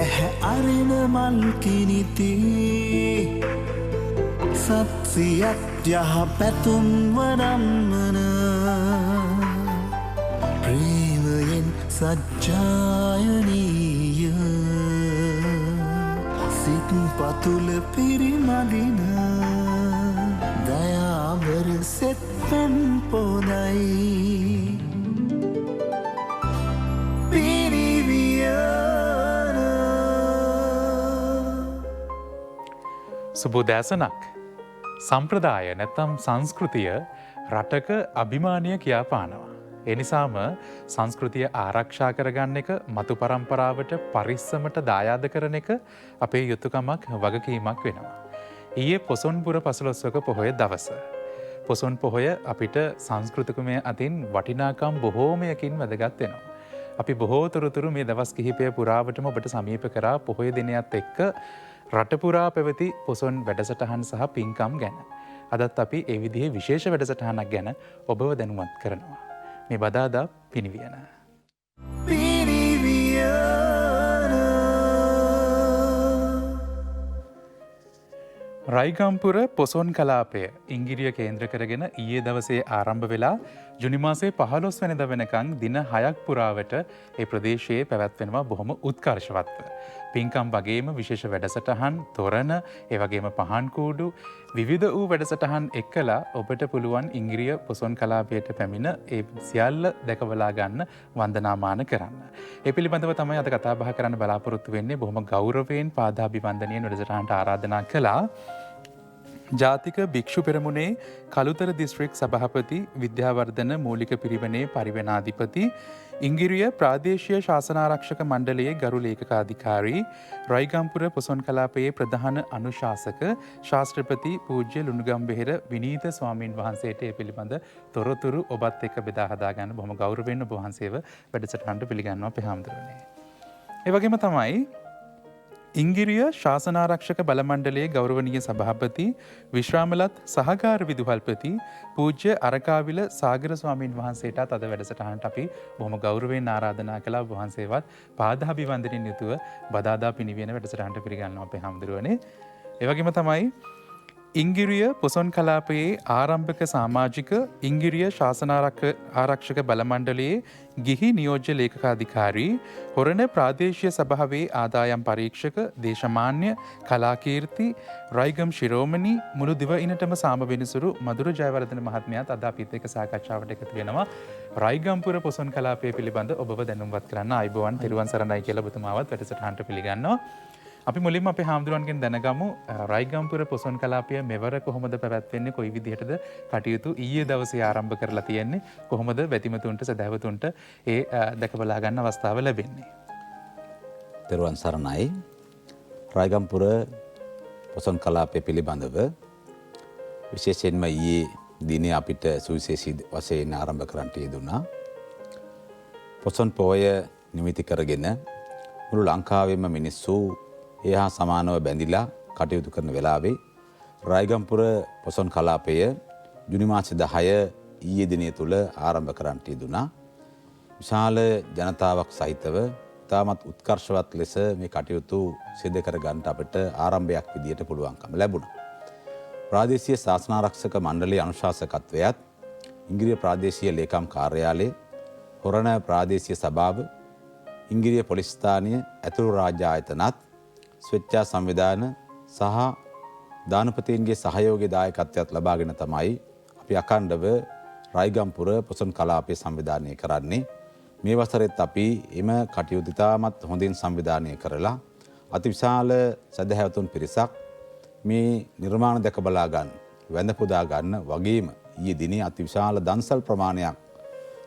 ඇහැ අරින මල් කිනිති සත්සියක් යහ පැතුම් වරම්මන ප්‍රේමයෙන් සජ්ජායනීය සිත් පතුල පිරිමදින දයාබර සෙත්පෙන් පොදයි සුබෝදෑසනක්. සම්ප්‍රදාය නැත්නම් සංස්කෘතිය රටක අභිමානය කියාපානවා. ඒ නිසාම සංස්කෘතිය ආරක්ෂා කරගන්න එක මතු පරම්පරාවට පරිස්සමට දායාද කරන එක අපේ යුතුයකමක් වගකීමක් වෙනවා. ඊයේ පොසොන්පුර පසළොස්වක පොහොය දවස. පොසොන් පොහොය අපිට සංස්කෘතිකමය අතින් වටිනාකම් බොහෝමයකින් වැදගත් වෙනවා. අපි බොහෝ තොරතුරු මේ දවස් කිහිපය පුරාවටම ඔබට සමීප කරා පොහොය දිනයත් එක්ක රටපුරා පැවති පොසොන් වැඩසටහන් සහ පින්කම් ගැන. අදත් අපි ඒ විදිහේ විශේෂ වැඩසටහනක් ගැන ඔබව දැනුවත් කරනවා. මේ බදාදා පිනිවියන. රයිගම්පුර පොසොන් කලාපය ඉංගිරිය කේන්ද්‍ර කරගෙන ඊයේ දවසේ ආරම්භ වෙලා ජුනි මාසේ 15 වෙනිදා වෙනකන් දින 6ක් පුරාවට ඒ ප්‍රදේශයේ පැවැත්වෙනවා බොහොම උත්කර්ෂවත්ව. පින්කම් වගේම විශේෂ වැඩසටහන්, තොරණ, ඒ වගේම පහන් කූඩු විවිධ වූ වැඩසටහන් එක්කලා ඔබට පුළුවන් ඉංගිරිය පොසොන් කලාපයට පැමිණ ඒ සියල්ල දැකබලා ගන්න වන්දනාමාන කරන්න. ඒ පිළිබඳව තමයි අද කතා බහ කරන්න බලාපොරොත්තු වෙන්නේ. බොහොම ගෞරවයෙන් පාදාභිවන්දනයෙන් වැඩසටහනට ආරාධනා කළා. ජාතික භික්ෂු පෙරමුණේ කළුතර දිස්ත්‍රික් සභාපති විද්‍යාවර්ධන මූලික පිරිවෙනේ පරිවෙනාධිපති ඉංගිරිය ප්‍රාදේශීය ශාසනාරක්ෂක මණ්ඩලයේ ගරු ලේකකාධිකාරී රයිගම්පුර පොසොන් කලාපයේ ප්‍රධාන අනුශාසක ශාස්ත්‍රපති පූජ්‍ය ලුණුගම්බෙහෙර විනීත ස්වාමීන් වහන්සේට ඒ පිළිබඳ තොරතුරු ඔබත් එක්ක බෙදා හදා ගන්න බොහොම ගෞරවයෙන් ඔබ වහන්සේව වැඩසටහනට පිළිගන්නවා අපේ හාමුදුරනේ. ඒ වගේම තමයි ඉංගිරිය ශාසනාරක්ෂක බල මණ්ඩලයේ ගෞරවනීය සභාපති විශ්‍රාමලත් සහකාර විදුහල්පති පූජ්‍ය අරකාවිල සාගර ස්වාමීන් වහන්සේටත් අද වැඩසටහනට අපි බොහොම ගෞරවයෙන් ආරාධනා කළා. වහන්සේවත් පාදාභිවන්දනින් යුතුව බදාදා පිනිවියන වැඩසටහනට පිළිගන්නවා අපේ හාමුදුරුවනේ. ඒ වගේම තමයි ඉංගිරිය පොසොන් කලාපයේ ආරම්භක සමාජික ඉංගිරිය ශාසනාරක්ෂක බල මණ්ඩලයේ ගිහි නියෝජ්‍ය ලේකකාධිකාරී හොරණ ප්‍රාදේශීය සභාවේ ආදායම් පරීක්ෂක දේශමාන්‍ය කලාකීර්ති රයිගම් ශිරෝමණී මුළු දිවයිනටම සාම වෙනසුරු මధుර ජයවර්ධන මහත්මයාත් අද අපිත් එක්ක සාකච්ඡාවට එකතු වෙනවා. රයිගම්පුර පොසොන් කලාපය පිළිබඳ ඔබව දැනුම්වත් කරන්න ආයිබෝවන් තෙරුවන් සරණයි කියලා ඔබතුමාවත් වැඩසටහනට පිළිගන්නවා. අපි මුලින්ම අපේ හාමුදුරුවන්ගෙන් දැනගමු රයිගම්පුර පොසොන් කලාපය මෙවර කොහොමද පැවැත්වෙන්නේ, කොයි විදිහටද කටයුතු ඊයේ දවසේ ආරම්භ කරලා තියෙන්නේ, කොහොමද වැතිමතුන්ට සදහැවතුන්ට ඒ දැක බලා ගන්න අවස්ථාව ලැබෙන්නේ? තෙරුවන් සරණයි. රයිගම්පුර පොසොන් කලාපය පිළිබඳව විශේෂයෙන්ම ඊයේ දිනේ අපිට සුවිශේෂී වශයෙන් ආරම්භ කරන්නට යෙදුණා. පොසොන් පොය නිමිති කරගෙන මුළු ලංකාවෙම මිනිස්සු ඒ හා සමානව බැඳිලා කටයුතු කරන වෙලාවේ රයිගම්පුර පොසොන් කලාපය ජුනි මාසේ 10 ඊයේ දිනේ තුල ආරම්භ කරන්නට යෙදුණා. විශාල ජනතාවක් සහිතව තාමත් උත්කර්ෂවත් ලෙස මේ කටයුතු සිදු කර ගන්නට අපිට ආරම්භයක් විදියට පුළුවන්කම ලැබුණා. ප්‍රාදේශීය ශාසනාරක්ෂක මණ්ඩලයේ අනුශාසකත්වයත් ඉංග්‍රීසි ප්‍රාදේශීය ලේකම් කාර්යාලය හොරණ ප්‍රාදේශීය සභාව ඉංග්‍රීසි පොලිස් ස්ථානය ඇතුළු රාජ්‍ය ආයතනත් ස්වේච්ඡා සංවිධාන සහ දානපතීන්ගේ සහයෝගය දායකත්වයක් ලබාගෙන තමයි අපි අඛණ්ඩව රයිගම්පුර පොසොන් කලාපය සංවිධානය කරන්නේ. මේ වසරෙත් අපි එම කටයුතු ඉතාමත් හොඳින් සංවිධානය කරලා අතිවිශාල සදහැවතුන් පිරිසක් මේ නිර්මාණ දැක බලා ගන්න, වැඳ පුදා ගන්න වගේම ඊයේ දිනේ අතිවිශාල දන්සල් ප්‍රමාණයක්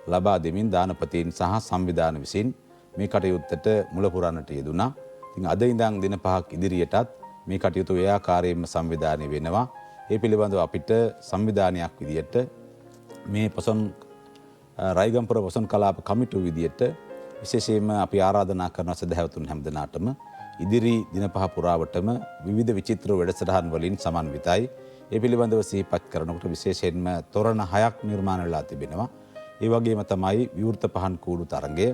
ලබා දෙමින් දානපතීන් සහ සංවිධාන විසින් මේ කටයුත්තට මුල පුරන්නට යෙදුණා. ඉතින් අද ඉඳන් දින 5ක් ඉදිරියටත් මේ කටයුතු ඒ ආකාරයෙන්ම සංවිධානය වෙනවා. ඒ පිළිබඳව අපිට සංවිධානයක් විදියට මේ පොසොන් රයිගම්පුර පොසොන් කලාප කමිටුව විදියට විශේෂයෙන්ම අපි ආරාධනා කරන සදහැවතුන් හැමදෙනාටම ඉදිරි දින 5 පුරාවටම විවිධ විචිත්‍ර වැඩසටහන් වලින් සමන්විතයි. ඒ පිළිබඳව සිහිපත් කරනකොට විශේෂයෙන්ම තොරණ 6ක් නිර්මාණය වෙලා තිබෙනවා. ඒ වගේම තමයි විවෘත පහන් කූඩු තරඟය,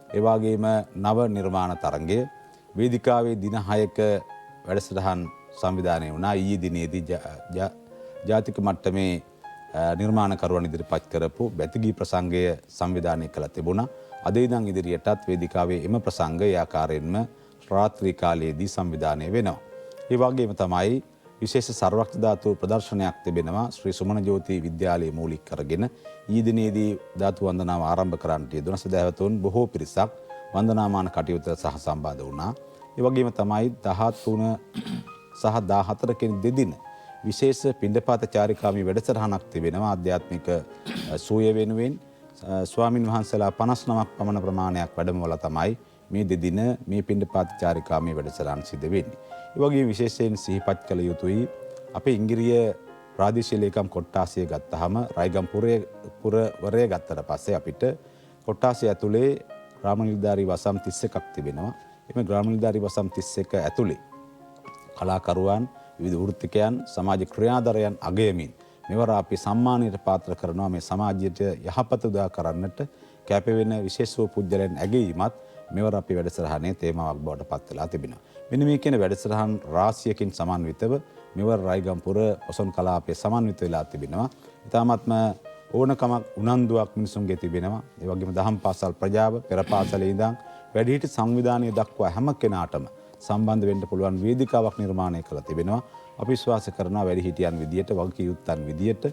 ඒ වගේම නව නිර්මාණ තරඟය, වේදිකාවේ දින 6ක වැඩසටහන් සංවිධානය වුණා. ඊයේ දිනේදී ජාතික මට්ටමේ නිර්මාණකරුවන් ඉදිරිපත් කරපු බැතිගී ප්‍රසංගය සංවිධානය කළ තිබුණා. අද ඉඳන් ඉදිරියටත් වේදිකාවේ එම ප්‍රසංග ඒ ආකාරයෙන්ම රාත්‍රී කාලයේදී සංවිධානය වෙනවා. ඒ වගේම තමයි විශේෂ සර්වඥ ධාතු ප්‍රදර්ශනයක් තිබෙනවා ශ්‍රී සුමන ජෝති විද්‍යාලයේ මූලික කරගෙන ඊයේ දිනේදී ධාතු වන්දනාව ආරම්භ කරන්නට යෙදුණ සදහැවතුන් බොහෝ පිරිසක් වන්දනාමාන කටයුතු සහ සම්බන්ධ වුණා. ඒ වගේම තමයි 13 සහ 14 කෙනි දෙදින විශේෂ පිණ්ඩපාත චාරිකාමී වැඩසටහනක් තිබෙනවා. ආධ්‍යාත්මික සූය වෙනුවෙන් ස්වාමින් වහන්සේලා 59ක් පමණ ප්‍රමාණයක් වැඩමවලා තමයි මේ දෙදින මේ පිණ්ඩපාත චාරිකාමී වැඩසටහන සිදු වෙන්නේ. ඒ වගේම විශේෂයෙන් සිහිපත් කළ යුතුයි අපේ ඉංග්‍රීය ප්‍රාදේශීය ලේකම් කොට්ටාසිය ගත්තාම රයිගම්පුරය ගත්තට පස්සේ අපිට කොට්ටාසිය ඇතුලේ ග්‍රාම නිලධාරී වසම් 31ක් තිබෙනවා. එමෙ ග්‍රාම නිලධාරී වසම් 31 ඇතුලේ කලාකරුවන් විවිධ වෘත්තිකයන් සමාජ ක්‍රියාදරයන් අගයමින් මෙවර අපි සම්මානයට පාත්‍ර කරනවා. මේ සමාජයට යහපත උදා කරන්නට කැපවෙන විශේෂ වූ පුද්ගලයන් ඇගීමත් මෙවර අපි වැඩසටහනේ තේමාවක් බවට පත් වෙලා තිබෙනවා. මෙන්න මේ කියන වැඩසටහන් රාශියකින් සමන්විතව මෙවර රයිගම්පුර පොසොන් කලාපයේ සමන්විත වෙලා තිබෙනවා. ඊටාත්ම ඕනකමක් උනන්දුවක් මිනිසුන්ගේ තිබෙනවා. ඒ වගේම දහම් පාසල් ප්‍රජාව පෙර පාසලේ ඉඳන් වැඩිහිටි සංවිධානය දක්වා හැම කෙනාටම සම්බන්ධ වෙන්න පුළුවන් වේදිකාවක් නිර්මාණය කළ තිබෙනවා. අපි විශ්වාස කරනවා වැඩිහිටියන් විදියට වගකී යුත්තන් විදියට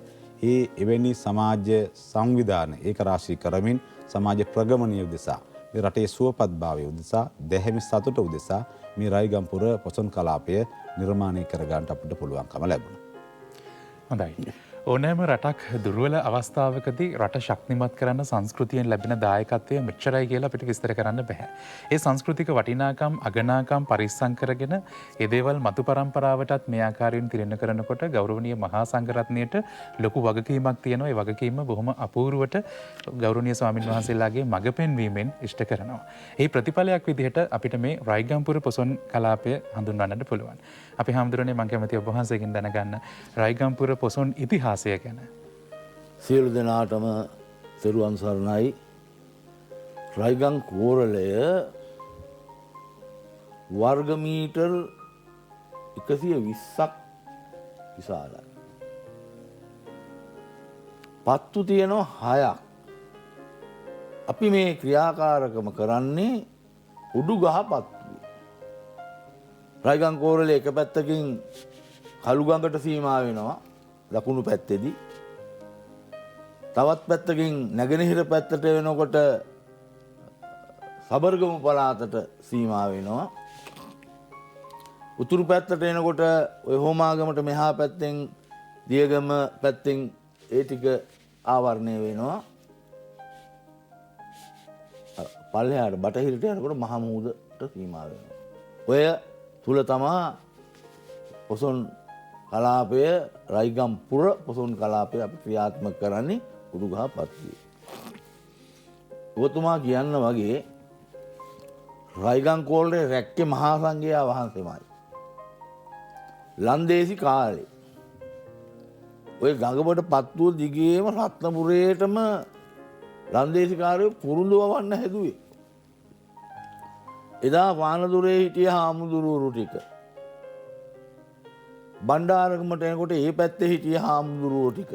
එවැනි සමාජ සංවිධාන ඒක රාශී කරමින් සමාජ ප්‍රගමනය උදෙසා මේ රටේ සුවපත්භාවය උදෙසා දැහැමි සතුට උදෙසා මේ රයිගම්පුර පොසොන් කලාපය නිර්මාණය කර ගන්නට අපිට පුළුවන්කම ලැබුණා. හොඳයි. ඕනෑම රටක් දුර්වල අවස්ථාවකදී රට ශක්තිමත් කරන්න සංස්කෘතියෙන් ලැබෙන දායකත්වය මෙච්චරයි කියලා අපිට විස්තර කරන්න බෑ. ඒ සංස්කෘතික වටිනාකම් අගනාකම් පරිස්සම් කරගෙන ඒ දේවල් මතු පරම්පරාවටත් මේ ආකාරයෙන් තිරෙන්න කරනකොට ගෞරවනීය මහා සංඝරත්නයට ලොකු වගකීමක් තියෙනවා. ඒ වගකීම බොහොම අපූර්වට ගෞරවනීය ස්වාමින් වහන්සේලාගේ මඟ පෙන්වීමෙන් ඉෂ්ට කරනවා. ඒ ප්‍රතිඵලයක් විදිහට අපිට මේ රයිගම්පුර පොසොන් කලාපය හඳුන්වන්නට පුළුවන්. අපි හැමදෙරෝනේ මම කැමති ඔබ වහන්සේගෙන් දැනගන්න රයිගම්පුර පොසොන් ඉතිහාසය ගැන. සියලු දෙනාටම තෙරුවන් සරණයි. රයිගම් කෝරළය වර්ග මීටර් 120ක් විශාලයි. පත්තු තියෙනවා 6ක්. අපි මේ ක්‍රියාකාරකම කරන්නේ උඩුගහ පත්තුවේ. රයිගම් කෝරළය එක පැත්තකින් කළුගඟට සීමා වෙනවා දකුණු පැත්තේදී. තවත් පැත්තකින් නැගෙනහිර පැත්තට වෙනකොට සබර්ගමු පළාතට සීමා වෙනවා. උතුරු පැත්තට එනකොට ඔය හෝමාගමට මෙහා පැත්තෙන් දියගම පැත්තෙන් ඒ ටික ආවරණය වෙනවා. පල්ලෙහාට බටහිරට යනකොට මහමුහුදට සීමා වෙනවා. ඔය තුල තමා පොසොන් කලාපය රයිගම්පුර පොසොන් කලාපය අපි ක්‍රියාත්මක කරන්නේ උඩුගහ පත්තුවේ. ඔබතුමා කියන්න වගේ රයිගම් කෝරළේ රැක්කේ මහා සංඝයා වහන්සේමයි. ලන්දේසි කාලේ ඔය ගඟබඩ පත්තුව දිගේම රත්නපුරේටම ලන්දේසිකාරයෝ කුරුඳු වවන්න හැදුවේ. එදා පානදුරේ හිටිය හාමුදුරුවරු ටික බණ්ඩාරගමට එනකොට ඒ පැත්තේ හිටිය හාමුදුරුවෝ ටික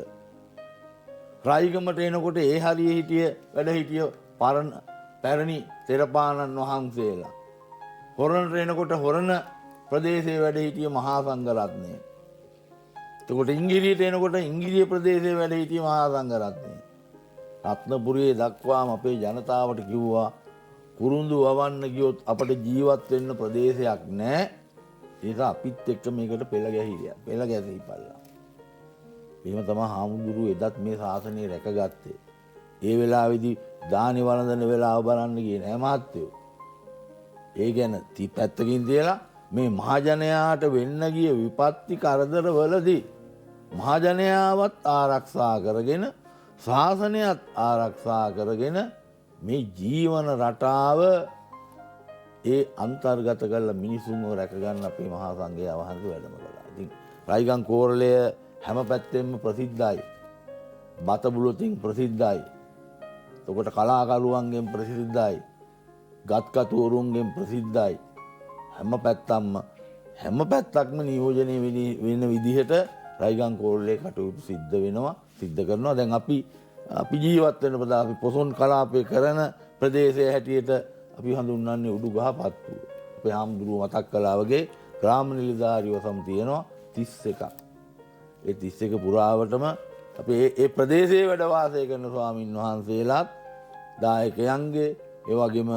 රයිගමට එනකොට ඒ හරිය හිටිය වැඩ හිටිය පැරණි තෙරපාණන් වහන්සේලා හොරණට එනකොට හොරණ ප්‍රදේශයේ වැඩ හිටිය මහා සංඝරත්නය. එතකොට ඉංගිරියට එනකොට ඉංගිරිය ප්‍රදේශයේ වැඩ හිටිය මහා සංඝරත්නය. රත්නපුරයේ දක්වාම අපේ ජනතාවට කිව්වා කුරුඳු වවන්න ගියොත් අපට ජීවත් වෙන්න ප්‍රදේශයක් නැහැ. ඒක අපිත් එක්ක මේකට පෙළ ගැහිලා. පෙළ ගැසීපල්ලා. එහෙම තමයි හාමුදුරුවෝ එදත් මේ ශාසනය රැකගත්තේ. ඒ වෙලාවේදී දානි වළඳන වෙලාව බලන්න ගියේ නෑ මහත්තයෝ. ඒ ගැන පැත්තකින් තියලා මේ මහජනයාට වෙන්න ගිය විපත්ති කරදර වලදී මහජනයාවත් ආරක්ෂා කරගෙන ශාසනයත් ආරක්ෂා කරගෙන මේ ජීවන රටාව ඒ අන්තර්ගත කරලා මිනිසුන්ව රැකගන්න අපේ මහා සංඝයා වහන්සේ වැඩම කළා. ඉතින් රයිගම් කෝරළය හැම පැත්තෙම ප්‍රසිද්ධයි. බතබුලොතින් ප්‍රසිද්ධයි. එතකොට කලාකරුවන්ගෙන් ප්‍රසිද්ධයි. ගත්කතුවරුන්ගෙන් ප්‍රසිද්ධයි. හැම පැත්තක්ම නියෝජනය වෙන විදිහට රයිගම් කෝල්ලේ කටයුතු සිද්ධ කරනවා. දැන් අපි ජීවත් වෙන අපි පොසොන් කලාපය කරන ප්‍රදේශය හැටියට අපි හඳුන්වන්නේ උඩුගහපත්තුව. අපේ හාමුදුරුවෝ මතක් කළා වගේ ග්‍රාම නිලධාරී වසම් තියෙනවා 31ක්. ඒ 31 පුරාවටම අපි ඒ ප්‍රදේශයේ වැඩ වාසය කරන ස්වාමින් වහන්සේලාත් දායකයන්ගේ ඒ වගේම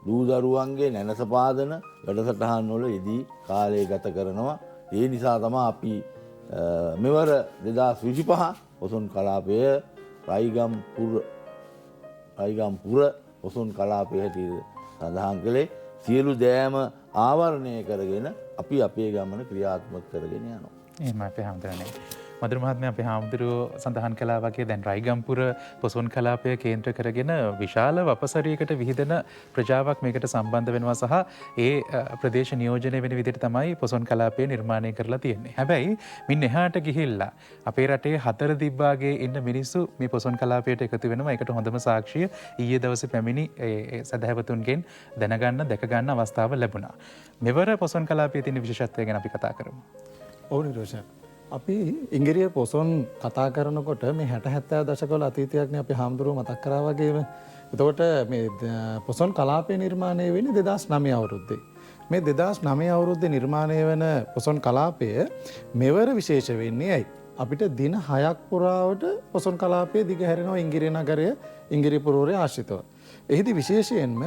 දූ දරුවන්ගේ නැනසපාදන වැඩසටහන් වල යෙදී කාලය ගත කරනවා. ඒ නිසා තමයි අපි මෙවර 2025 පොසොන් කලාපය රයිගම්පුර පොසොන් කලාපය හැටියට සඳහන් කළේ සියලු දෑම ආවරණය කරගෙන අපි අපේ ගමන ක්‍රියාත්මක කරගෙන යනවා. එහෙම අපේ හාමුදුරනේ. මధుර මහත්මයා අපේ හාමුදුරුවෝ සඳහන් කළා වගේ දැන් රයිගම්පුර පොසොන් කලාපය කේන්ද්‍ර කරගෙන විශාල වපසරියකට විහිදෙන ප්‍රජාවක් මේකට සම්බන්ධ වෙනවා සහ ඒ ප්‍රදේශ නියෝජනය වෙන විදිහට තමයි පොසොන් කලාපය නිර්මාණය කරලා තියෙන්නේ. හැබැයි මින් එහාට ගිහිල්ලා අපේ රටේ හතර දිබ්බාගේ ඉන්න මිනිස්සු මේ පොසොන් කලාපයට එකතු වෙනවා. ඒකට හොඳම සාක්ෂිය ඊයේ දවසේ පැමිණි සදහැවතුන්ගෙන් දැනගන්න දැක ගන්න අවස්ථාව ලැබුණා. මෙවර පොසොන් කලාපයේ තියෙන විශේෂත්වය ගැන අපි කතා කරමු. ඔව් නිරෝෂන්. අපි ඉංගිරිය පොසොන් කතා කරනකොට මේ 60-70 දශකවල අතීතයක්නේ අපි හාමුදුරුවෝ මතක් කරා වගේම. එතකොට මේ පොසොන් කලාපය නිර්මාණය වෙන්නේ 2009 අවුරුද්දේ. මේ 2009 අවුරුද්දේ නිර්මාණය වෙන පොසොන් කලාපය මෙවර විශේෂ වෙන්නේ ඇයි? අපිට දින 6ක් පුරාවට පොසොන් කලාපය දිගහැරෙනවා ඉංගිරිය නගරය ඉංගිරිය පුරවරය ආශ්‍රිතව. එහිදී විශේෂයෙන්ම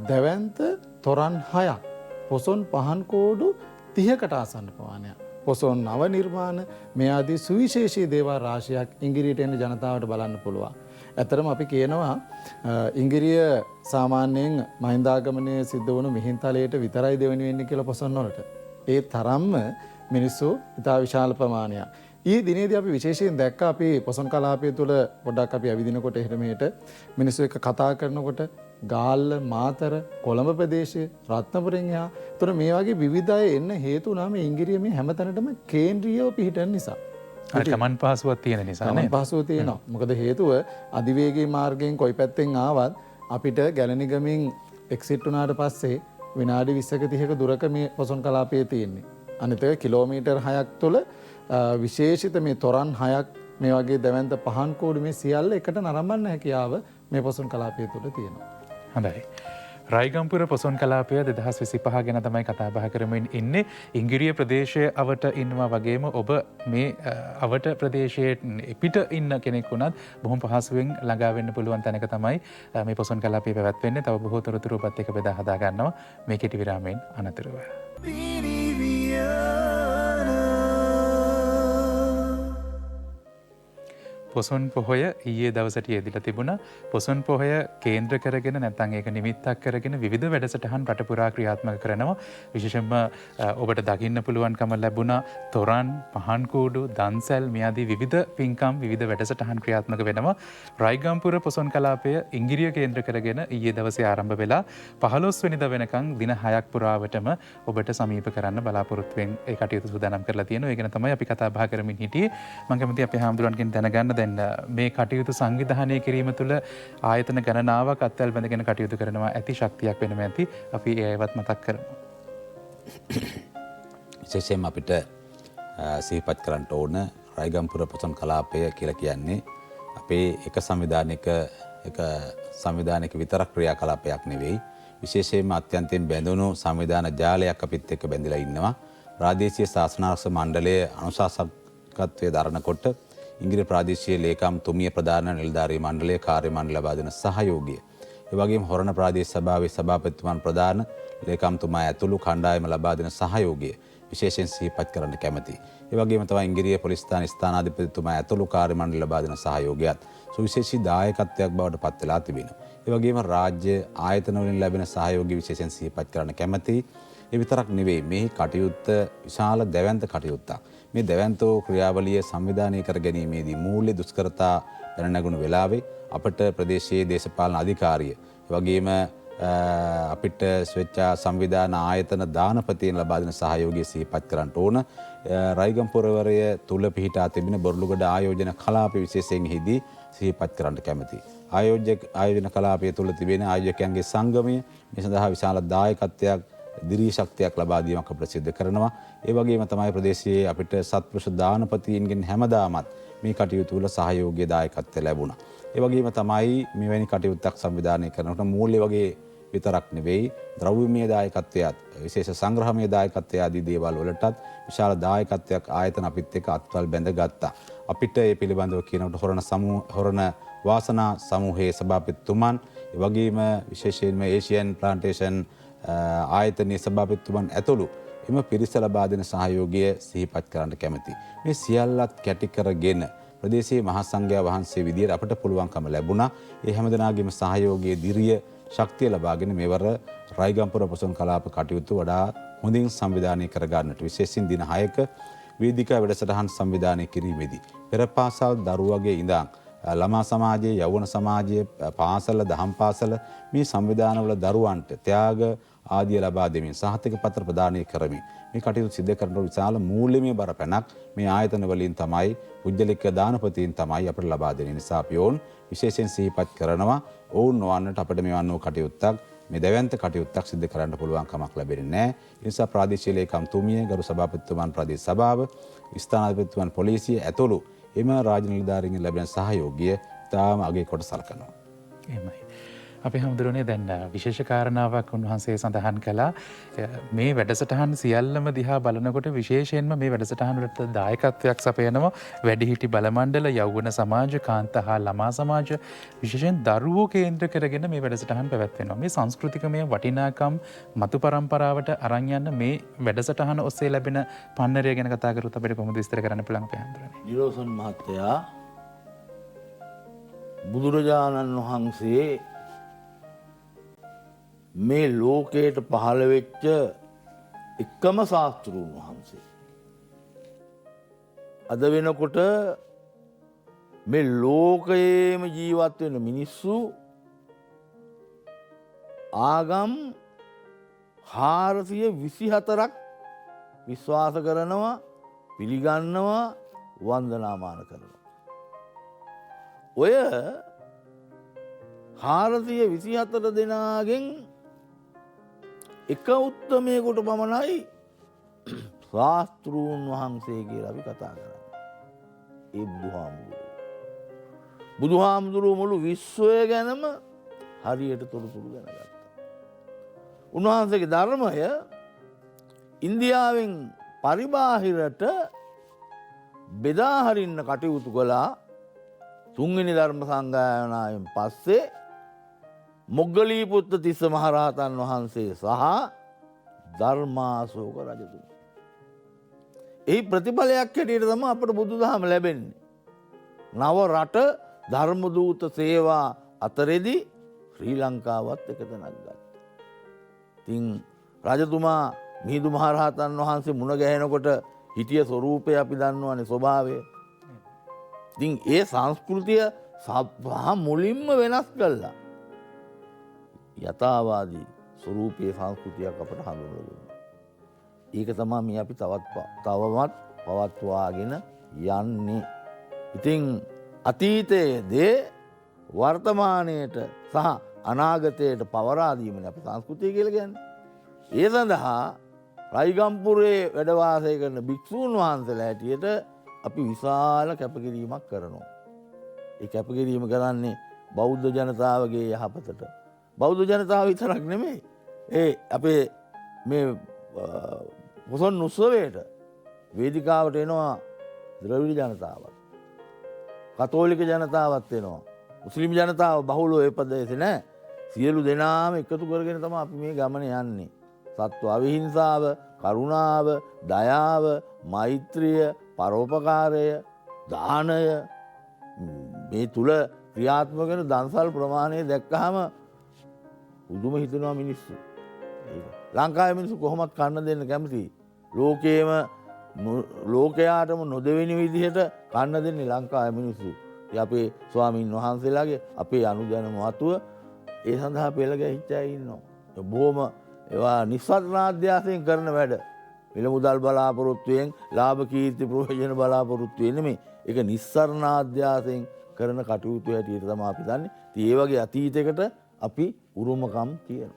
දැවැන්ත තොරන් 6ක් පොසොන් පහන් කෝඩු 30කට ආසන්න ප්‍රමාණයක්. පොසොන් නව නිර්මාණ මේ ආදී සුවිශේෂී දේවල් රාශියක් ඉංගිරියට එන ජනතාවට බලන්න පුළුවන්. ඇත්තරම අපි කියනවා ඉංගිරිය සාමාන්‍යයෙන් මහින්දාගමනයේ සිද්ධ වුණු මිහින්තලයට විතරයි දෙවෙනි වෙන්නේ කියලා පොසොන් වලට. ඒ තරම්ම මිනිස්සු ඉතා විශාල ප්‍රමාණයක්. ඊ දිනේදී අපි විශේෂයෙන් දැක්ක අපි පොසොන් කලාපය තුළ පොඩ්ඩක් අපි ඇවිදිනකොට එහෙට මෙහෙට මිනිස්සු එක්ක කතා කරනකොට ගාල්ල මාතර කොළඹ ප්‍රදේශය රත්නපුරෙන් එහා තුර මේ වගේ විවිධ අය එන්න හේතු වුණා මේ ඉංගිරිය මේ හැමතැනටම කේන්ද්‍රීයව පිහිටන නිසා. ගමන් පහසුවක් තියෙන නිසා නේ. ගමන් පහසුව තියෙනවා. මොකද හේතුව අධිවේගී මාර්ගයෙන් කොයි පැත්තෙන් ආවත් අපිට ගැලණිගමින් එක්සිට් වුණාට පස්සේ විනාඩි 20ක 30ක දුරක මේ පොසොන් කලාපය තියෙන්නේ. අනිත් එක කිලෝමීටර් 6ක් තුළ විශේෂිත මේ තොරන් 6ක් මේ වගේ දැවැන්ත පහන් කෝඩු මේ සියල්ල එකට නරඹන්න හැකියාව මේ පොසොන් කලාපය තුළ තියෙනවා. හොඳයි. රයිගම්පුර පොසොන් කලාපය 2025 ගැන තමයි කතා බහ කරමින් ඉන්නේ. ඉංගිරිය ප්‍රදේශයේ අවට ඉන්නවා වගේම ඔබ මේ අවට ප්‍රදේශයේ පිට ඉන්න කෙනෙක් වුණත් බොහොම පහසුවෙන් ළඟා වෙන්න පුළුවන් තැනක තමයි මේ පොසොන් කලාපය පැවැත්වෙන්නේ. තව බොහෝ තොරතුරු ඔබත් එක්ක බෙදා හදා ගන්නවා මේ කෙටි විරාමයෙන් අනතුරුව. පොසොන් පොහොය ඊයේ දවසට යෙදිලා තිබුණා. පොසොන් පොහොය කේන්ද්‍ර කරගෙන නැත්නම් ඒක නිමිත්තක් කරගෙන විවිධ වැඩසටහන් රට පුරා ක්‍රියාත්මක කරනවා. විශේෂයෙන්ම ඔබට දකින්න පුළුවන්කම ලැබුණා තොරන්, පහන් කූඩු, දන්සැල් මේ ආදී විවිධ පින්කම් විවිධ වැඩසටහන් ක්‍රියාත්මක වෙනවා. රයිගම්පුර පොසොන් කලාපය ඉංගිරිය කේන්ද්‍ර කරගෙන ඊයේ දවසේ ආරම්භ වෙලා 15 වෙනිදා වෙනකන් දින 6ක් පුරාවටම ඔබට සමීප කරන්න බලාපොරොත්තු වෙන ඒ කටයුතු සූදානම් කරලා තියෙනවා. ඒ ගැන තමයි අපි කතා බහ කරමින් හිටියේ. මම කැමතියි අපේ හාමුදුරන්ගෙන් දැනගන්න දැන් මේ කටයුතු සංවිධානය කිරීම තුළ ආයතන ගණනාවක් අත්වැල් බැඳගෙන කටයුතු කරනවා ඇති ශක්තියක් වෙනම ඇති. අපි ඒවත් මතක් කරමු. විශේෂයෙන්ම අපිට සිහිපත් කරන්න ඕන රයිගම්පුර පොසොන් කලාපය කියලා කියන්නේ අපේ එක සංවිධානයක විතරක් ක්‍රියාකලාපයක් නෙවෙයි. විශේෂයෙන්ම අත්‍යන්තයෙන් බැඳුණු සංවිධාන ජාලයක් අපිත් එක්ක බැඳලා ඉන්නවා. ප්‍රාදේශීය ශාසනාරක්ෂක මණ්ඩලයේ අනුශාසකත්වයේ දරනකොට ඉංග්‍රීසි ප්‍රාදේශීය ලේකම් තුමිය ප්‍රධාන නිලධාරී මණ්ඩලයේ කාර්ය මණ්ඩල ලබා දෙන සහයෝගය. ඒ වගේම හොරණ ප්‍රාදේශ සභාවේ සභාපතිතුමන් ප්‍රධාන ලේකම්තුමා ඇතුළු කණ්ඩායම ලබා දෙන සහයෝගය විශේෂයෙන් සිහිපත් කරන්න කැමැතියි. ඒ වගේම තමයි ඉංග්‍රීසි පොලිස් ස්ථානාධිපතිතුමා ඇතුළු කාර්ය මණ්ඩල ලබා දෙන සහයෝගයත් සුවිශේෂී දායකත්වයක් බවට පත් වෙලා තිබෙනවා. ඒ වගේම රාජ්‍ය ආයතන වලින් ලැබෙන සහයෝගය විශේෂයෙන් සිහිපත් කරන්න කැමැතියි. ඒ විතරක් නෙවෙයි මේ කටයුත්ත විශාල දැවැන්ත කටයුත්තක්. මේ දැවැන්තෝ ක්‍රියාවලිය සංවිධානය කර ගැනීමේදී මූල්‍ය දුෂ්කරතා පැන නැගුණු වෙලාවේ අපට ප්‍රදේශයේ දේශපාලන අධිකාරිය වගේම අපිට ස්වේච්ඡා සංවිධාන ආයතන දානපතීන් ලබා දෙන සහයෝගය සිහිපත් කරන්න ඕන. රයිගම්පුරවරය තුල පිහිටා තිබෙන බොරලුගොඩ ආයෝජන කලාපය විශේෂයෙන් හිදී සිහිපත් කරන්න කැමැතියි. ආයෝජන කලාපය තුල තිබෙන ආයෝජකයන්ගේ සංගමය මේ සඳහා විශාල දායකත්වයක් දිරී ශක්තියක් ලබා දීමක් ප්‍රසිද්ධ කරනවා. ඒ වගේම තමයි ප්‍රදේශයේ අපිට සත්පුරුෂ දානපතීන්ගෙන් හැමදාමත් මේ කටයුතු වල සහයෝගීය දායකත්වය ලැබුණා. ඒ වගේම තමයි මෙවැනි කටයුත්තක් සංවිධානය කරනකොට මූල්‍ය වගේ විතරක් නෙවෙයි ද්‍රව්‍යමය දායකත්වයත් විශේෂ සංග්‍රහමය දායකත්වය ආදී දේවල් වලටත් විශාල දායකත්වයක් ආයතන අපිත් එක්ක අත්වල් බැඳගත්තා. අපිට මේ පිළිබඳව කියනකොට හොරණ වාසනා සමූහයේ සභාපතිතුමන් ඒ වගේම විශේෂයෙන්ම ඒෂියන් ප්ලාන්ටේෂන් ආයතනයේ සභාපතිතුමන් ඇතුළු එම පිරිස ලබා දෙන සහයෝගය සිහිපත් කරන්න කැමැති. මේ සියල්ලත් කැටි කරගෙන ප්‍රදේශයේ මහා සංඝයා වහන්සේ විදියට අපට පුළුවන්කම ලැබුණා. ඒ හැමදෙනාගේම සහයෝගයේ දිරිය ශක්තිය ලබාගෙන මෙවර රයිගම්පුර පොසොන් කලාප කටයුතු වඩා හොඳින් සංවිධානය කර ගන්නට විශේෂයෙන් දින 6ක වේදිකා වැඩසටහන් සංවිධානය කිරීමේදී පෙර පාසල් දරුවගේ ඉඳන් ළමා සමාජයේ යෞවන සමාජයේ පාසල දහම් පාසල මේ සංවිධානවල දරුවන්ට ත්‍යාග ආදිය ලබා දෙමින් සහතික පත්‍ර ප්‍රදානය කරමින් මේ කටයුතු සිදු කරන විශාල මූල්‍යමය බරපැනක් මේ ආයතන වලින් තමයි පුජ්‍යලික දානපතීන් තමයි අපිට ලබා දෙන නිසා අපි ඕන් විශේෂයෙන් සිහිපත් කරනවා. ඔවුන් නොවන්නට අපිට මෙවන් වූ කටයුත්තක් මේ දැවැන්ත කටයුත්තක් සිදු කරන්න පුළුවන් කමක් ලැබෙන්නේ නැහැ. ඒ නිසා ප්‍රාදේශීය ලේකම්තුමිය ගරු සභාපතිතුමන් ප්‍රදේශ සභාව ස්ථානාධිපතිතුමන් පොලිසිය ඇතුළු එම රාජ්‍ය නිලධාරීන්ගෙන් ලැබෙන සහයෝගය තාම අගේ කොට සලකනවා. එහෙමයි. අපි හැමදෙරෝනේ දැන් විශේෂ කාරණාවක් උන්වහන්සේ සඳහන් කළා. මේ වැඩසටහන් සියල්ලම දිහා බලනකොට විශේෂයෙන්ම මේ වැඩසටහන් වලට දායකත්වයක් සපයනවා වැඩිහිටි බල මණ්ඩල, යෞවන සමාජ, කාන්තා හා ළමා සමාජ, විශේෂයෙන් දරුවෝ කේන්ද්‍ර කරගෙන මේ වැඩසටහන් පැවැත්වෙනවා. මේ සංස්කෘතිකමය වටිනාකම් මතු පරම්පරාවට අරන් යන්න මේ වැඩසටහන ඔස්සේ ලැබෙන පන්නරය ගැන කතා කරොත් අපිට කොහොමද විස්තර කරන්න පුළුවන් අපේ හැමදෙරෝනේ? නිරෝසන් මහත්තයා බුදුරජාණන් වහන්සේ මේ ලෝකයට පහළ වෙච්ච එකම ශාස්ත්‍රූන් වහන්සේ. අද වෙනකොට මේ ලෝකයේම ජීවත් වෙන මිනිස්සු ආගම් 424ක් විශ්වාස කරනවා, පිළිගන්නවා, වන්දනාමාන කරනවා. ඔය 424 දෙනාගෙන් එක උත්තමයෙකුට පමණයි ශාස්ත්‍රූන් වහන්සේ කියලා අපි කතා කරන්නේ. ඒ බුදුහාමුදුරුවෝ. බුදුහාමුදුරුවෝ මුළු විශ්වය ගැනම හරියට තොරතුරු දැනගත්තා. උන්වහන්සේගේ ධර්මය ඉන්දියාවෙන් පරිබාහිරට බෙදා හරින්න කටයුතු කළා. තුන්වෙනි ධර්ම සංගායනාවෙන් පස්සේ මොග්ගලීපුත්ත තිස්ස මහරහතන් වහන්සේ සහ ධර්මාශෝක රජතුමා. එහි ප්‍රතිඵලයක් හැටියට තමයි අපට බුදුදහම ලැබෙන්නේ. නව රට ධර්මදූත සේවා අතරේදී ශ්‍රී ලංකාවත් එක තැනක් ගත්තා. ඉතින් රජතුමා මිහිඳු මහරහතන් වහන්සේ මුණ ගැහෙනකොට හිටිය ස්වරූපය අපි දන්නවනේ, ස්වභාවය. ඉතින් ඒ සංස්කෘතිය මුලින්ම වෙනස් කළා. යථාවාදී ස්වරූපයේ සංස්කෘතියක් අපට හඳුන්වලා දුන්නා. ඒක තමයි මේ අපි තවමත් පවත්වාගෙන යන්නේ. ඉතින් අතීතයේදී වර්තමානයට සහ අනාගතයට පවරා දීමනේ අපි සංස්කෘතිය කියලා කියන්නේ. ඒ සඳහා රයිගම්පුරේ වැඩ වාසය කරන භික්ෂූන් වහන්සේලා හැටියට අපි විශාල කැපකිරීමක් කරනවා. ඒ කැපකිරීම කරන්නේ බෞද්ධ ජනතාවගේ යහපතට. බෞද්ධ ජනතාව විතරක් නෙමෙයි. ඒ අපේ මේ පොසොන් උත්සවයට වේදිකාවට එනවා ද්‍රවිඩ ජනතාවත්. කතෝලික ජනතාවත් එනවා. මුස්ලිම් ජනතාව බහුලව ඒ ප්‍රදේශේ නැහැ. සියලු දෙනාම එකතු කරගෙන තමයි අපි මේ ගමන යන්නේ. සත්ව අවිහිංසාව, කරුණාව, දයාව, මෛත්‍රිය, පරෝපකාරය, දානය මේ තුල ක්‍රියාත්මක වෙන දන්සල් ප්‍රමාණය දැක්කහම උදුම හිතනවා මිනිස්සු. ලංකාවේ මිනිස්සු කොහොමත් කන්න දෙන්න කැමතියි. ලෝකයාටම නොදෙවෙනි විදිහට කන්න දෙන්නේ ලංකාවේ මිනිස්සු. අපේ ස්වාමීන් වහන්සේලාගේ අපේ අනුජන මහතුව ඒ සඳහා පෙළ ගැහිච්ච අය ඉන්නවා. බොහොම ඒවා නිස්සාරණාධ්‍යාසයෙන් කරන වැඩ. මිල මුදල් බලාපොරොත්තුවෙන් ලාභ කීර්ති ප්‍රයෝජන බලාපොරොත්තුවෙන් නෙමෙයි. ඒක නිස්සාරණාධ්‍යාසයෙන් කරන කටයුතු හැටියට තමයි අපි දන්නේ. ඉතින් ඒ වගේ අතීතයකට අපි උරුමකම් කියනවා.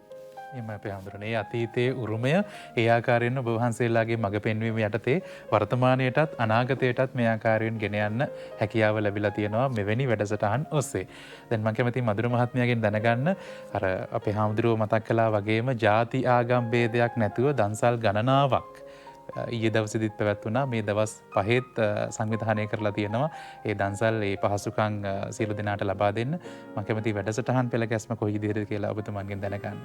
එම අපේ හඳුරනේ අතීතයේ උරුමය ඒ ආකාරයෙන් ඔබ වහන්සේලාගේ මඟ පෙන්වීම යටතේ වර්තමානයටත් අනාගතයටත් මේ ආකාරයෙන් ගෙන යන්න හැකියාව ලැබිලා තියෙනවා මෙවැනි වැඩසටහන් ඔස්සේ. දැන් මම කැමතියි මధుර මහත්මයාගෙන් දැනගන්න අර අපේ හාමුදුරුවෝ මතක් කළා වගේම ಜಾති ආගම් ભેදයක් නැතුව දන්සල් ගණනාවක් ඊයේ දවසේදීත් පැවැත්වුණා. මේ දවස් 5ත් සංවිධානය කරලා තියෙනවා. ඒ දන්සල් ඒ පහසුකම් සියලු දෙනාට ලබා දෙන්න. මම කැමතියි වැඩසටහන් පෙළ ගැස්ම කොයි විදිහටද කියලා ඔබතුමන්ගෙන් දැනගන්න.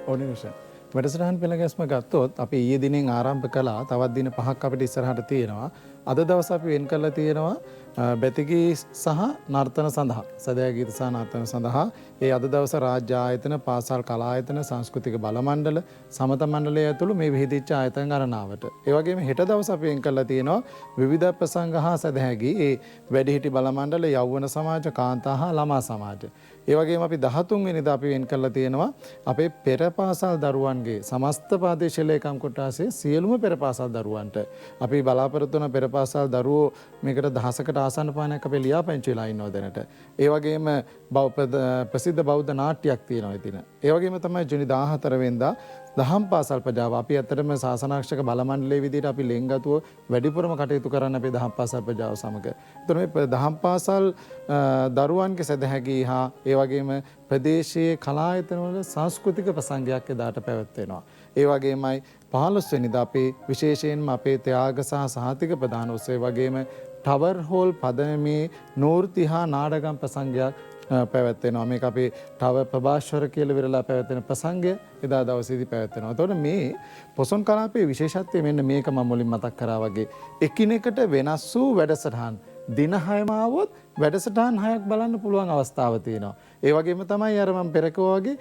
ඕනේ නිසා වැඩසටහන් පෙළ ගැස්ම ගත්තොත් අපි ඊයේ දිනෙන් ආරම්භ කළා. තවත් දින 5ක් අපිට ඉස්සරහට තියෙනවා. අද දවස් අපි වෙන් කරලා තියෙනවා බැතිගී සහ නර්තන සඳහා සදයා ගීත සහ නර්තන සඳහා ඒ අද දවස රාජ්‍ය ආයතන පාසල් කලා ආයතන සංස්කෘතික බල මණ්ඩල සමත මණ්ඩලය ඇතුළු මේ විහිදිච්ච ආයතන ගණනාවට ඒ වගේම හෙට දවස් අපි වෙන් කරලා තියෙනවා විවිධ ප්‍රසංග හා සදහැගී ඒ වැඩිහිටි බල මණ්ඩල යෞවන සමාජ කාන්තා හා ළමා සමාජ ඒ වගේම අපි 13 වෙනිදා අපි වෙන් කරලා තියෙනවා අපේ පෙර පාසල් දරුවන්ගේ සමස්ත ප්‍රාදේශීය ලේකම් කොට්ටාසේ සියලුම පෙර පාසල් දරුවන්ට අපි බලාපොරොත්තු වන පෙර පාසල් දරුවෝ මේකට දහසකට ආසන්න පානයක් අපේ ලියාපදිංචි වෙලා ඉන්නවා දැනට. ඒ වගේම ප්‍රසිද්ධ බෞද්ධ නාට්‍යයක් තියෙනවා ඉතින්. ඒ වගේම තමයි ජුනි 14 වෙනිදා දහම් පාසල් ප්‍රජාව අපි ඇත්තටම ශාසනාරක්ෂක බල මණ්ඩලයේ විදිහට අපි ලෙන්ගතුව වැඩිපුරම කටයුතු කරන්න අපේ දහම් පාසල් ප්‍රජාව සමග. ඒතර මේ දහම් පාසල් දරුවන්ගේ සදහැගී හා ඒ වගේම ප්‍රදේශීය කලායතනවල සංස්කෘතික ප්‍රසංගයක් එදාට පැවැත්වෙනවා. ඒ වගේමයි 15 වෙනිදා අපේ විශේෂයෙන්ම අපේ ත්‍යාග සහ සහතික ප්‍රදාන උත්සවය වගේම ටවර් හෝල් පදනමේ නූර්ති හා නාඩගම් ප්‍රසංගයක් පැවැත්වෙනවා. මේක අපේ තව ප්‍රභාෂ්වර කියලා විරලා පැවැත්වෙන ප්‍රසංගය එදා දවසේදී පැවැත්වෙනවා. එතකොට මේ පොසොන් කලාපයේ විශේෂත්වය මෙන්න මේක මම මුලින් මතක් කරා වගේ එකිනෙකට වෙනස් වූ වැඩසටහන් දින 6ම આવොත් වැඩසටහන් 6ක් බලන්න පුළුවන් අවස්ථාව තියෙනවා. ඒ වගේම තමයි අර මම පෙර වගේ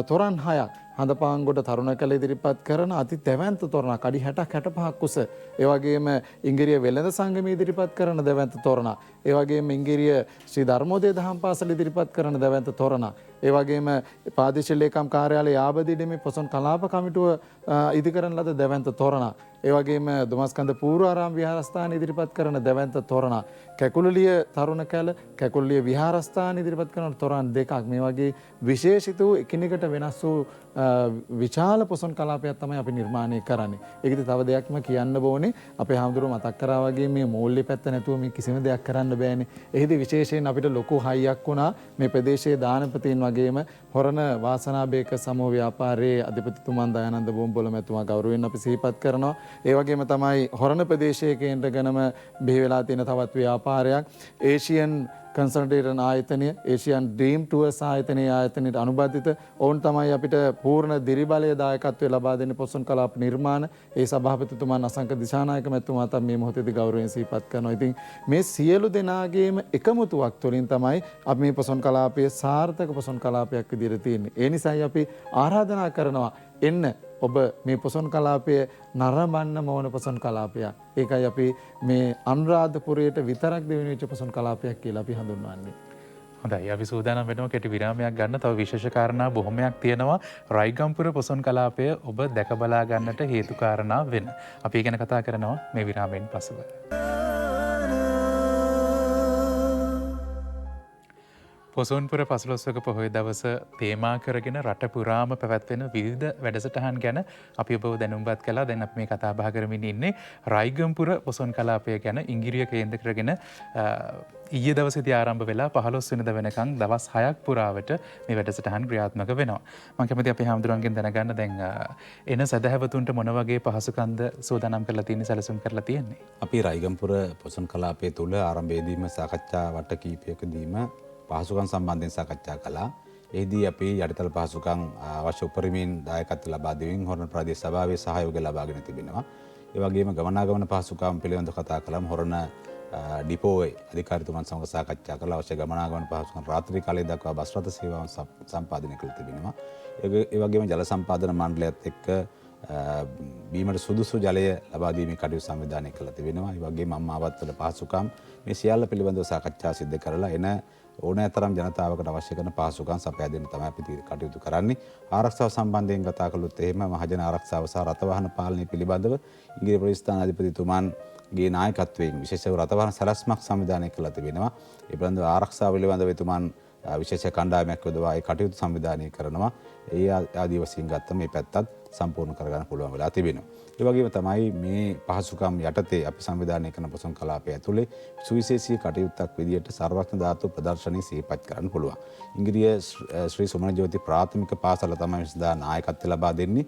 තොරන් 6ක් හඳපාංගොඩ තරුණ කළ ඉදිරිපත් කරන අති දැවැන්ත තොරණක් අඩි 60ක් 65ක් උස. ඒ වගේම ඉංගිරිය වෙළඳ සංගමයේ ඉදිරිපත් කරන දැවැන්ත තොරණ. ඒ වගේම ඉංගිරිය ශ්‍රී ධර්මෝදය දහම් පාසල ඉදිරිපත් කරන දැවැන්ත තොරණ. ඒ වගේම ප්‍රාදේශීය ලේකම් කාර්යාලයේ ආබදිඩමේ පොසොන් කලාප කමිටුව ඉදිකරන ලද දැවැන්ත තොරණ. ඒ වගේම දුමස්කන්ද පූර්වාරාම විහාරස්ථාන ඉදිරිපත් කරන දැවැන්ත තොරණ. කැකුළුලිය තරුණ කැල කැකුළුලිය විහාරස්ථාන ඉදිරිපත් කරන තොරණ දෙකක්. මේ වගේ විශේෂිත වූ එකිනෙකට වෙනස් වූ විශාල පොසොන් කලාපයක් තමයි අපි නිර්මාණය කරන්නේ. ඒකද තව දෙයක්ම කියන්න ඕනේ. අපේ හාමුදුරුවෝ මතක් කරා වගේ මේ මූල්‍ය පැත්ත නැතුව මේ කිසිම දෙයක් කරන්න බෑනේ. එහිදී විශේෂයෙන් අපිට ලොකු හයියක් වුණා මේ ප්‍රදේශයේ දානපතීන් වගේම හොරණ වාසනාබේක සමූහ ව්‍යාපාරයේ අධිපතිතුමන් දයානන්ද බෝම්බොල මැතිතුමා ගෞරවයෙන් අපි සිහිපත් කරනවා. ඒ වගේම තමයි හොරණ ප්‍රදේශයේ කේන්ද්‍රගණම බිහි වෙලා තියෙන තවත් ව්‍යාපාරයක් ඒෂියන් කන්සල්ටේෂන් ආයතනය ඒෂියන් ඩ්‍රීම් ටුවර්ස් ආයතනයට අනුබද්ධිත ඔවුන් තමයි අපිට පූර්ණ දිරිබලය දායකත්වය ලබා දෙන පොසොන් කලාප නිර්මාණ ඒ සභාපතිතුමන් අසංක දිසානායක මැතිතුමා තමයි මේ මොහොතේදී ගෞරවයෙන් සිහිපත් කරනවා. ඉතින් මේ සියලු දෙනාගේම එකමුතුවක් තුළින් තමයි අපි මේ පොසොන් කලාපයේ සාර්ථක පොසොන් කලාපයක් විදිහට තියෙන්නේ. ඒ නිසායි අපි ආරාධනා කරනවා එන්න ඔබ මේ පොසොන් කලාපය නරඹන්න ඕන පොසොන් කලාපයක්. ඒකයි අපි මේ අනුරාධපුරයට විතරක් දෙවෙනි වෙච්ච පොසොන් කලාපයක් කියලා අපි හඳුන්වන්නේ. හොඳයි අපි සූදානම් වෙනවා කෙටි විරාමයක් ගන්න. තව විශේෂ කාරණා බොහොමයක් තියෙනවා. රයිගම්පුර පොසොන් කලාපය ඔබ දැක බලා ගන්නට හේතු කාරණා වෙන. අපි ගැන කතා කරනවා මේ විරාමයෙන් පසුව. පොසොන්පුර පසළොස්වක පොහොය දවස තේමා කරගෙන රට පුරාම පැවැත්වෙන විවිධ වැඩසටහන් ගැන අපි ඔබව දැනුම්පත් කළා. දැන් අපි මේ කතා බහ කරමින් ඉන්නේ රයිගම්පුර පොසොන් කලාපය ගැන. ඉංගිරිය කේන්ද්‍ර කරගෙන ඊයේ දවසේදී ආරම්භ වෙලා 15 වෙනිදා වෙනකන් දවස් 6ක් පුරාවට මේ වැඩසටහන් ක්‍රියාත්මක වෙනවා. මම කැමතියි අපේ හාමුදුරන්ගෙන් දැනගන්න දැන් එන සදහැවතුන්ට මොන වගේ පහසුකම්ද සූදානම් කරලා තියෙන්නේ සැලසුම් කරලා තියෙන්නේ. අපි රයිගම්පුර පොසොන් කලාපය තුල ආරම්භයේදීම සාකච්ඡා වට කීපයකදීම පහසුකම් සම්බන්ධයෙන් සාකච්ඡා කළා. එහිදී අපි යටිතල පහසුකම් අවශ්‍ය උපරිමයෙන් දායකත්ව ලබා දෙමින් හොරණ ප්‍රදේශ සභාවේ සහයෝගය ලබාගෙන තිබෙනවා. ඒ වගේම ගමනාගමන පහසුකම් පිළිබඳව කතා කළාම හොරණ ඩිපෝයේ අධිකාරීතුමන් සමග සාකච්ඡා කළා. අවශ්‍ය ගමනාගමන පහසුකම් රාත්‍රී කාලයේ දක්වා බස් රථ සේවාවන් සම්පාදනය කළ තිබෙනවා. ඒ වගේම ජල සම්පාදන මණ්ඩලයත් එක්ක බීමට සුදුසු ජලය ලබා දීමේ කටයුතු සංවිධානය කළ තිබෙනවා. ඒ වගේම අම්මාවත්වල පහසුකම් මේ සියල්ල පිළිබඳව සාකච්ඡා සිදු කරලා එන ඕනෑතරම් ජනතාවකට අවශ්‍ය කරන පහසුකම් සපයා දෙන්න තමයි අපි කටයුතු කරන්නේ. ආරක්ෂාව සම්බන්ධයෙන් කතා කළොත් එහෙම මහජන ආරක්ෂාව සහ රථවාහන පාලනය පිළිබඳව ඉංග්‍රීසි පොලිස් අධිපතිතුමන්ගේ නායකත්වයෙන් විශේෂව රථවාහන සැලැස්මක් සංවිධානය කළා තිබෙනවා. ඒ පිළිබඳව ආරක්ෂාව පිළිබඳව එතුමන් විශේෂ කණ්ඩායමක් යොදවා ඒ කටයුතු සංවිධානය කරනවා. ඒ ආදී වශයෙන් ගත්තම මේ පැත්තත් සම්පූර්ණ කරගන්න පුළුවන් වෙලා තිබෙනවා. ඒ වගේම තමයි මේ පහසුකම් යටතේ අපි සංවිධානය කරන පොසොන් කලාපය ඇතුලේ සුවිශේෂී කටයුත්තක් විදියට සර්වඥ ධාතු ප්‍රදර්ශනය සිහිපත් කරන්න පුළුවන්. ඉංග්‍රීය ශ්‍රී සුමන ජෝති ප්‍රාථමික පාසල තමයි විසදා නායකත්වය ලබා දෙන්නේ.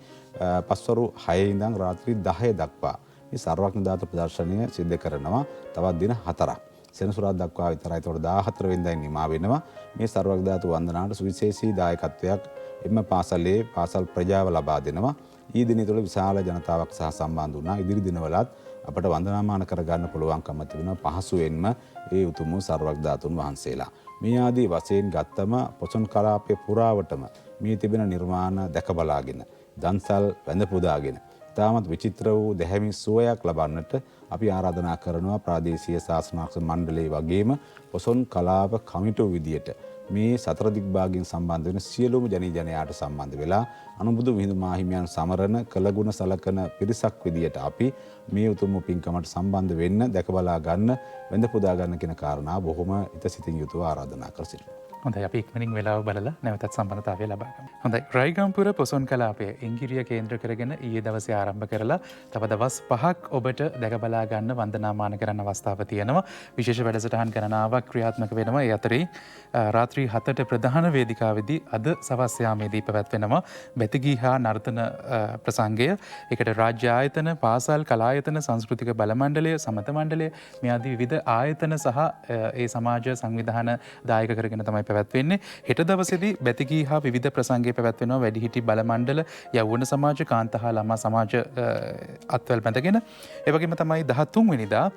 පස්වරු 6 ඉඳන් රාත්‍රී 10 දක්වා මේ සර්වඥ ධාතු ප්‍රදර්ශනය සිදු කරනවා. තවත් දින 4ක්. සෙනසුරාදා දක්වා විතරයි. ඒතකොට 14 වෙනිදායින් නිමා වෙනවා. මේ සර්වඥ ධාතු වන්දනාවට සුවිශේෂී දායකත්වයක් එම පාසලේ පාසල් ප්‍රජාව ලබා දෙනවා. ඊ දින තුළ විශාල ජනතාවක් සහ සම්බන්ධ වුණා. ඉදිරි දිනවලත් අපට වන්දනාමාන කරගන්න පුළුවන්කම තිබෙනවා පහසුවෙන්ම ඒ උතුම් සර්වඥ ධාතුන් වහන්සේලා. මේ ආදී වශයෙන් ගත්තම පොසොන් කලාපයේ පුරාවටම මේ තිබෙන නිර්මාණ දැක බලාගෙන දන්සල් වැඳ පුදාගෙන තාමත් විචිත්‍ර වූ දැහැමි සුවයක් ලබන්නට අපි ආරාධනා කරනවා ප්‍රාදේශීය ශාසනාරක්ෂක මණ්ඩලය වගේම පොසොන් කලාප කමිටුව විදියට මේ සතර දිග්භාගයෙන් සම්බන්ධ වෙන සියලුම ජනයාට සම්බන්ධ වෙලා අනුබුදු මිහිඳු මාහිමියන් සමරන කළගුණ සලකන පිරිසක් විදියට අපි මේ උතුම් පින්කමට සම්බන්ධ වෙන්න දැක බලා ගන්න වැඳ පුදා ගන්න කියන කාරණා බොහොම හිතසිතින් යුතුව ආරාධනා කර සිටිනවා. හොඳයි අපි ඉක්මනින් වෙලාව බලලා නැවතත් සම්බන්ධතාවය ලබා ගමු. හොඳයි රයිගම්පුර පොසොන් කලාපය ඉංගිරිය කේන්ද්‍ර කරගෙන ඊයේ දවසේ ආරම්භ කරලා තව දවස් 5ක් ඔබට දැක බලා ගන්න වන්දනාමාන කරන්න අවස්ථාව තියෙනවා. විශේෂ වැඩසටහන් ගණනාවක් ක්‍රියාත්මක වෙනවා. ඒ අතරේ රාත්‍රී 7ට ප්‍රධාන වේදිකාවේදී අද සවස් යාමේදී පැවැත්වෙනවා බැතිගී හා නර්තන ප්‍රසංගය. ඒකට රාජ්‍ය ආයතන, පාසල්, කලායතන, සංස්කෘතික බල මණ්ඩලය, සමත මණ්ඩලය මේ ආදී විවිධ ආයතන සහ ඒ සමාජ සංවිධාන දායක කරගෙන තමයි පැවැත්වෙන්නේ. හෙට දවසේදී බැතිගී හා විවිධ ප්‍රසංගය පැවැත්වෙනවා වැඩිහිටි බල මණ්ඩල, යෞවන සමාජ, කාන්ත හා ළමා සමාජ අත්වැල් බැඳගෙන. ඒ වගේම තමයි 13 වෙනිදා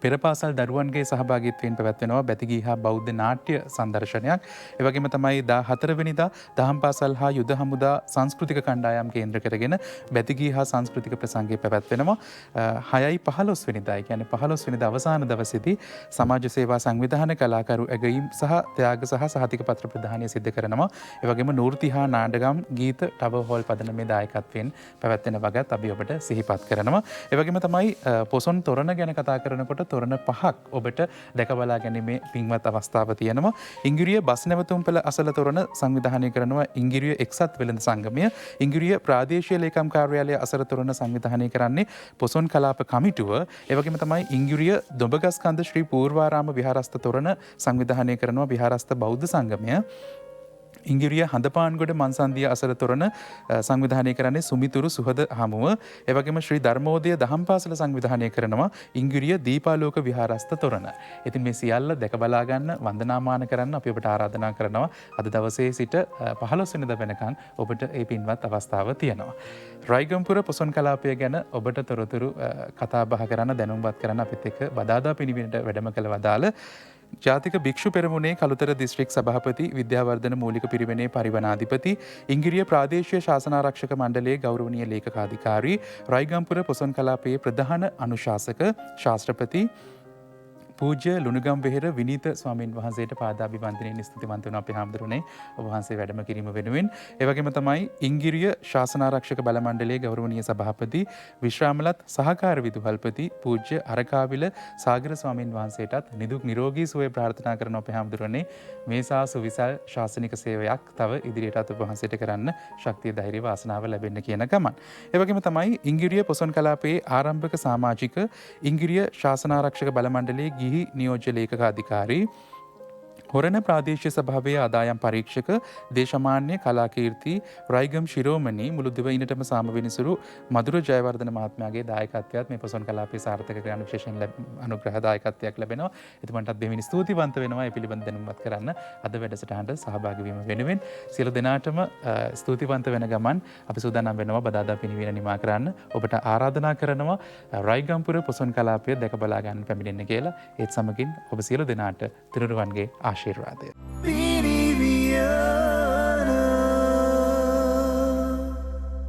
පෙරපාසල් දරුවන්ගේ සහභාගීත්වයෙන් පැවැත්වෙනවා බැතිගී හා බෞද්ධ නාට්‍ය සංදර්ශනයක්. ඒ වගේම තමයි 14 වෙනිදා දහම් පාසල් හා යුද හමුදා සංස්කෘතික කණ්ඩායම් කේන්ද්‍ර කරගෙන බැතිගී හා සංස්කෘතික ප්‍රසංගය පැවැත්වෙනවා. 6යි 15 වෙනිදා කියන්නේ 15 වෙනිදා අවසාන දවසේදී සමාජ සේවා සංවිධාන කලාකරු ඇගයීම් සහ ත්‍යාග සහ සහතික පත්‍ර ප්‍රදානය සිදු කරනවා. ඒ වගේම නූර්ති හා නාටකම් ගීත ටවර් හෝල් පදනමේ දායකත්වයෙන් පැවැත්වෙන වගත් අපි ඔබට සිහිපත් කරනවා. ඒ වගේම තමයි පොසොන් තොරණ ගැන කතා කරනකොට තොරණ 5ක් ඔබට දැක බලා ගැනීමේ පින්වත් අවස්ථාව තියෙනවා. ඉංගිරිය බස් නැවතුම්පළ අසල තොරණ සංවිධානය කරනවා ඉංගිරිය එක්සත් වෙළඳ සංගමය. ඉංගිරිය ප්‍රාදේශීය ලේකම් කාර්යාලය අසල තොරණ සංවිධානය කරන්නේ පොසොන් කලාප කමිටුව. ඒ වගේම තමයි ඉංගිරිය දොඹගස්කන්ද ශ්‍රී පූර්වාරාම විහාරස්ථ තොරණ සංවිධානය කරනවා විහාරස්ථ බෞද්ධ සංගමය. ඉංගිරිය හඳපාන්ගොඩ මන්සන්දිය අසල තොරණ සංවිධානය කරන්නේ සුමිතුරු සුහද හමුව. ඒ වගේම ශ්‍රී ධර්මෝදය දහම් පාසල සංවිධානය කරනවා ඉංගිරිය දීපාලෝක විහාරස්ථ තොරණ. ඉතින් මේ සියල්ල දැක බලා ගන්න වන්දනාමාන කරන්න අපි ඔබට ආරාධනා කරනවා. අද දවසේ සිට 15 වෙනිදා වෙනකන් ඔබට ඒ පින්වත් අවස්ථාව තියෙනවා. රයිගම්පුර පොසොන් කලාපය ගැන ඔබට තොරතුරු කතා බහ කරන්න දැනුම්පත් කරන්න අපිත් එක්ක බදාදා පිරිවෙනට වැඩම කළ වදාළ ජාතික භික්ෂු පෙරමුණේ කළුතර දිස්ත්‍රික් සභාපති විද්‍යාවර්ධන මූලික පිරිවෙනේ පරිවනාධිපති ඉංගිරිය ප්‍රාදේශීය ශාසනාරක්ෂක මණ්ඩලයේ ගෞරවනීය ලේකකාධිකාරී රයිගම්පුර පොසොන් කලාපයේ ප්‍රධාන අනුශාසක ශාස්ත්‍රපති පූජ්‍ය ලුණුගම් වෙහෙර විනීත ස්වාමීන් වහන්සේට පාදාභිවන්දනයෙන් ස්තුතිවන්ත වෙනවා අපි හාමුදුරනේ ඔබ වහන්සේ වැඩම කිරීම වෙනුවෙන්. ඒ වගේම තමයි ඉංගිරිය ශාසනාරක්ෂක බල මණ්ඩලයේ ගෞරවනීය සභාපති විශ්‍රාමලත් සහකාර විදුහල්පති පූජ්‍ය අරකාවිල සාගර ස්වාමීන් වහන්සේටත් නිදුක් නිරෝගී සුවය ප්‍රාර්ථනා කරනවා අපි හාමුදුරනේ. මේ සා සුවිසල් ශාසනික සේවයක් තව ඉදිරියටත් ඔබ වහන්සේට කරන්න ශක්තිය ධෛර්ය වාසනාව ලැබෙන්න කියන ගමන්. ඒ වගේම තමයි ඉංගිරිය පොසොන් කලාපයේ ආරම්භක සමාජික ඉංගිරිය ශාසනාරක්ෂක බල මණ්ඩලයේ ගිහි නියෝජ්‍ය ලේකකාධිකාරී හොරණ ප්‍රාදේශීය සභාවේ ආදායම් පරීක්ෂක දේශමාන්‍ය කලාකීර්ති රයිගම් ශිරෝමණී මුළු දිවයිනටම සාම වෙනසුරු මధుර ජයවර්ධන මහත්මයාගේ දායකත්වයත් මේ පොසොන් කලාපයේ සාර්ථක කරන විශේෂයෙන් අනුග්‍රහ දායකත්වයක් ලැබෙනවා. එතුමන්ටත් දෙවෙනි ස්තුතිවන්ත වෙනවා. ඒ පිළිබඳ දැනුම්පත් කරන්න අද වැඩසටහනට සහභාගී වීම වෙනුවෙන් සියලු දෙනාටම ස්තුතිවන්ත වෙන ගමන් අපි සූදානම් වෙනවා බදාදා පිරිවෙන නිමා කරන්න. ඔබට ආරාධනා කරනවා රයිගම්පුර පොසොන් කලාපය දැක බලා ගන්න පැමිණෙන්න කියලා. ඒත් සමගින් ඔබ සියලු දෙනාට තිරුරුවන්ගේ ආශිර්වාදය.